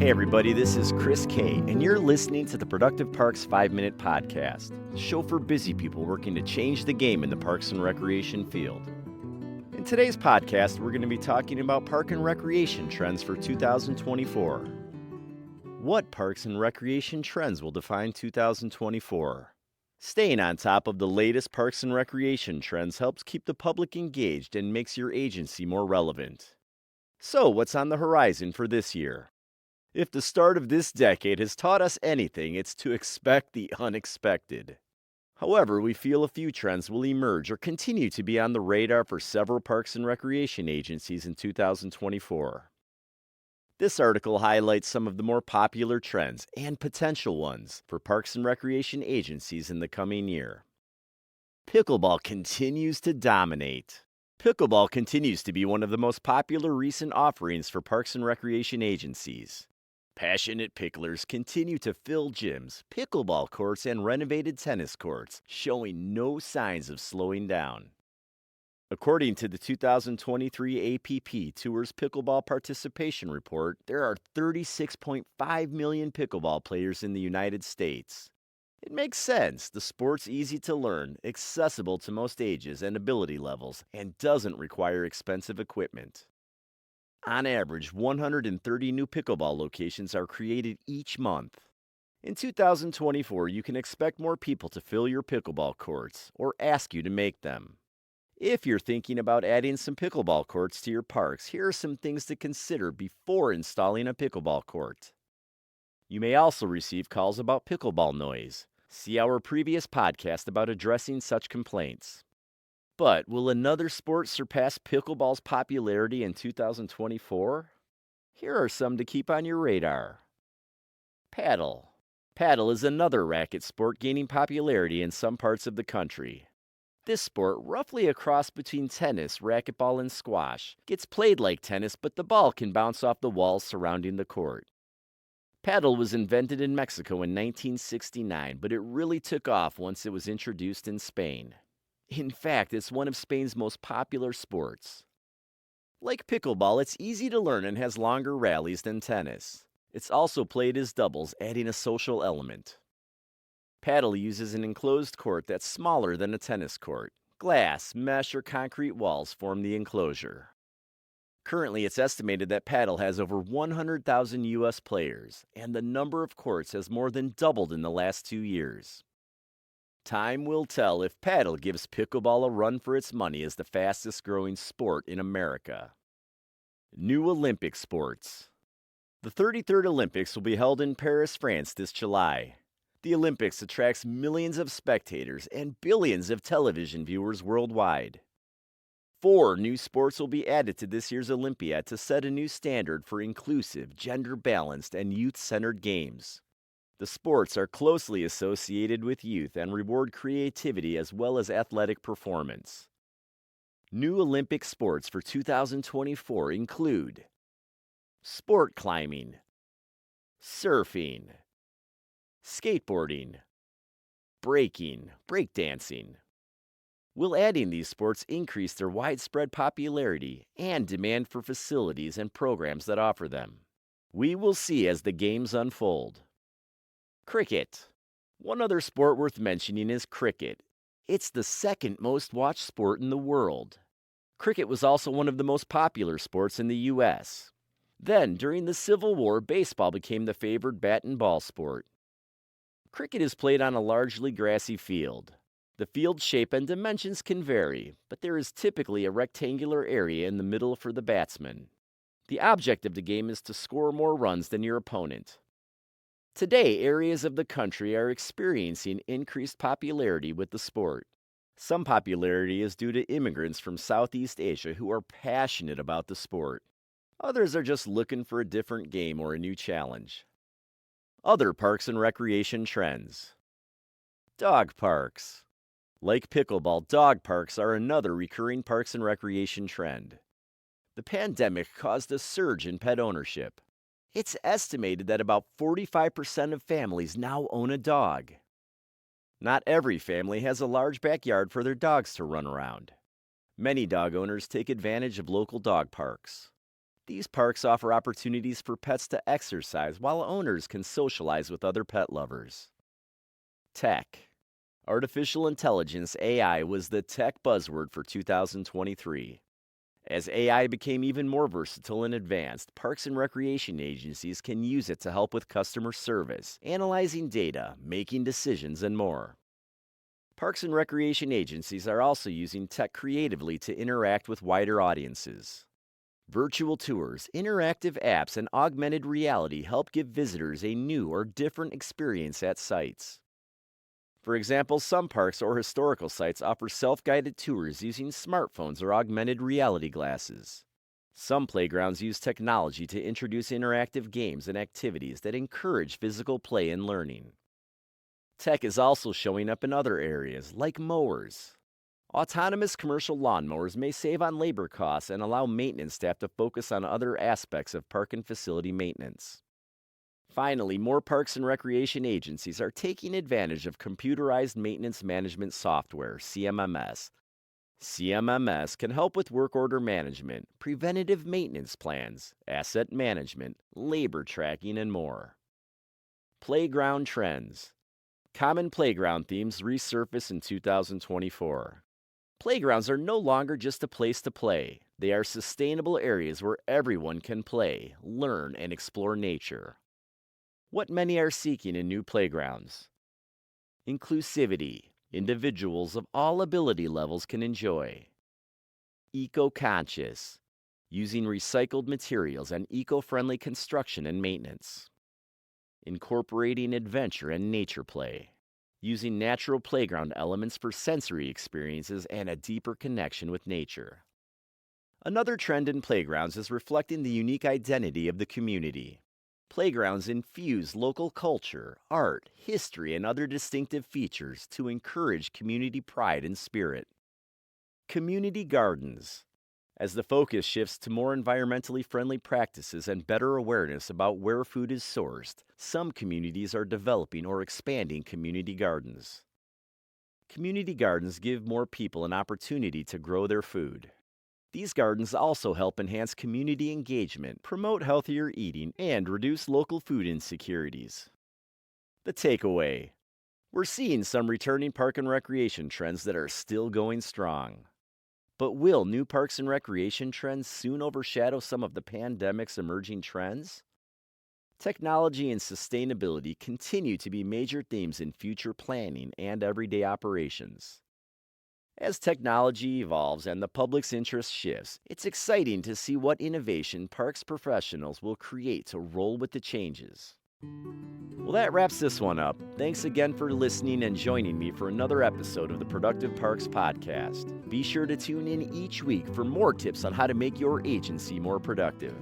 Hey everybody, this is Chris K, and you're listening to the Productive Parks 5-Minute Podcast, a show for busy people working to change the game in the parks and recreation field. In today's podcast, we're going to be talking about park and recreation trends for 2024. What parks and recreation trends will define 2024? Staying on top of the latest parks and recreation trends helps keep the public engaged and makes your agency more relevant. So, what's on the horizon for this year? If the start of this decade has taught us anything, it's to expect the unexpected. However, we feel a few trends will emerge or continue to be on the radar for several parks and recreation agencies in 2024. This article highlights some of the more popular trends and potential ones for parks and recreation agencies in the coming year. Pickleball continues to dominate. Pickleball continues to be one of the most popular recent offerings for parks and recreation agencies. Passionate picklers continue to fill gyms, pickleball courts, and renovated tennis courts, showing no signs of slowing down. According to the 2023 APP Tours Pickleball Participation Report, there are 36.5 million pickleball players in the United States. It makes sense. The sport's easy to learn, accessible to most ages and ability levels, and doesn't require expensive equipment. On average, 130 new pickleball locations are created each month. In 2024, you can expect more people to fill your pickleball courts or ask you to make them. If you're thinking about adding some pickleball courts to your parks, here are some things to consider before installing a pickleball court. You may also receive calls about pickleball noise. See our previous podcast about addressing such complaints. But will another sport surpass pickleball's popularity in 2024? Here are some to keep on your radar. Paddle. Paddle is another racket sport gaining popularity in some parts of the country. This sport, roughly a cross between tennis, racquetball, and squash, gets played like tennis, but the ball can bounce off the walls surrounding the court. Paddle was invented in Mexico in 1969, but it really took off once it was introduced in Spain. In fact, it's one of Spain's most popular sports. Like pickleball, it's easy to learn and has longer rallies than tennis. It's also played as doubles, adding a social element. Paddle uses an enclosed court that's smaller than a tennis court. Glass, mesh, or concrete walls form the enclosure. Currently, it's estimated that Paddle has over 100,000 U.S. players, and the number of courts has more than doubled in the last 2 years. Time will tell if Paddle gives pickleball a run for its money as the fastest growing sport in America. New Olympic sports. The 33rd Olympics will be held in Paris, France this July. The Olympics attracts millions of spectators and billions of television viewers worldwide. 4 new sports will be added to this year's Olympiad to set a new standard for inclusive, gender-balanced, and youth-centered games. The sports are closely associated with youth and reward creativity as well as athletic performance. New Olympic sports for 2024 include sport climbing, surfing, skateboarding, breaking, breakdancing. Will adding these sports increase their widespread popularity and demand for facilities and programs that offer them? We will see as the games unfold. Cricket. One other sport worth mentioning is cricket. It's the second most watched sport in the world. Cricket was also one of the most popular sports in the U.S. Then, during the Civil War, baseball became the favored bat and ball sport. Cricket is played on a largely grassy field. The field shape and dimensions can vary, but there is typically a rectangular area in the middle for the batsman. The object of the game is to score more runs than your opponent. Today, areas of the country are experiencing increased popularity with the sport. Some popularity is due to immigrants from Southeast Asia who are passionate about the sport. Others are just looking for a different game or a new challenge. Other parks and recreation trends. Dog parks. Like pickleball, dog parks are another recurring parks and recreation trend. The pandemic caused a surge in pet ownership. It's estimated that about 45% of families now own a dog. Not every family has a large backyard for their dogs to run around. Many dog owners take advantage of local dog parks. These parks offer opportunities for pets to exercise while owners can socialize with other pet lovers. Tech. Artificial intelligence (AI) was the tech buzzword for 2023. As AI became even more versatile and advanced, parks and recreation agencies can use it to help with customer service, analyzing data, making decisions, and more. Parks and recreation agencies are also using tech creatively to interact with wider audiences. Virtual tours, interactive apps, and augmented reality help give visitors a new or different experience at sites. For example, some parks or historical sites offer self-guided tours using smartphones or augmented reality glasses. Some playgrounds use technology to introduce interactive games and activities that encourage physical play and learning. Tech is also showing up in other areas, like mowers. Autonomous commercial lawnmowers may save on labor costs and allow maintenance staff to focus on other aspects of park and facility maintenance. Finally, more parks and recreation agencies are taking advantage of computerized maintenance management software, CMMS. CMMS can help with work order management, preventative maintenance plans, asset management, labor tracking, and more. Playground trends. Common playground themes resurface in 2024. Playgrounds are no longer just a place to play. They are sustainable areas where everyone can play, learn, and explore nature. What many are seeking in new playgrounds: inclusivity, individuals of all ability levels can enjoy. Eco-conscious, using recycled materials and eco-friendly construction and maintenance. Incorporating adventure and nature play, using natural playground elements for sensory experiences and a deeper connection with nature. Another trend in playgrounds is reflecting the unique identity of the community. Playgrounds infuse local culture, art, history, and other distinctive features to encourage community pride and spirit. Community gardens. As the focus shifts to more environmentally friendly practices and better awareness about where food is sourced, some communities are developing or expanding community gardens. Community gardens give more people an opportunity to grow their food. These gardens also help enhance community engagement, promote healthier eating, and reduce local food insecurities. The takeaway: we're seeing some returning park and recreation trends that are still going strong. But will new parks and recreation trends soon overshadow some of the pandemic's emerging trends? Technology and sustainability continue to be major themes in future planning and everyday operations. As technology evolves and the public's interest shifts, it's exciting to see what innovation parks professionals will create to roll with the changes. Well, that wraps this one up. Thanks again for listening and joining me for another episode of the Productive Parks Podcast. Be sure to tune in each week for more tips on how to make your agency more productive.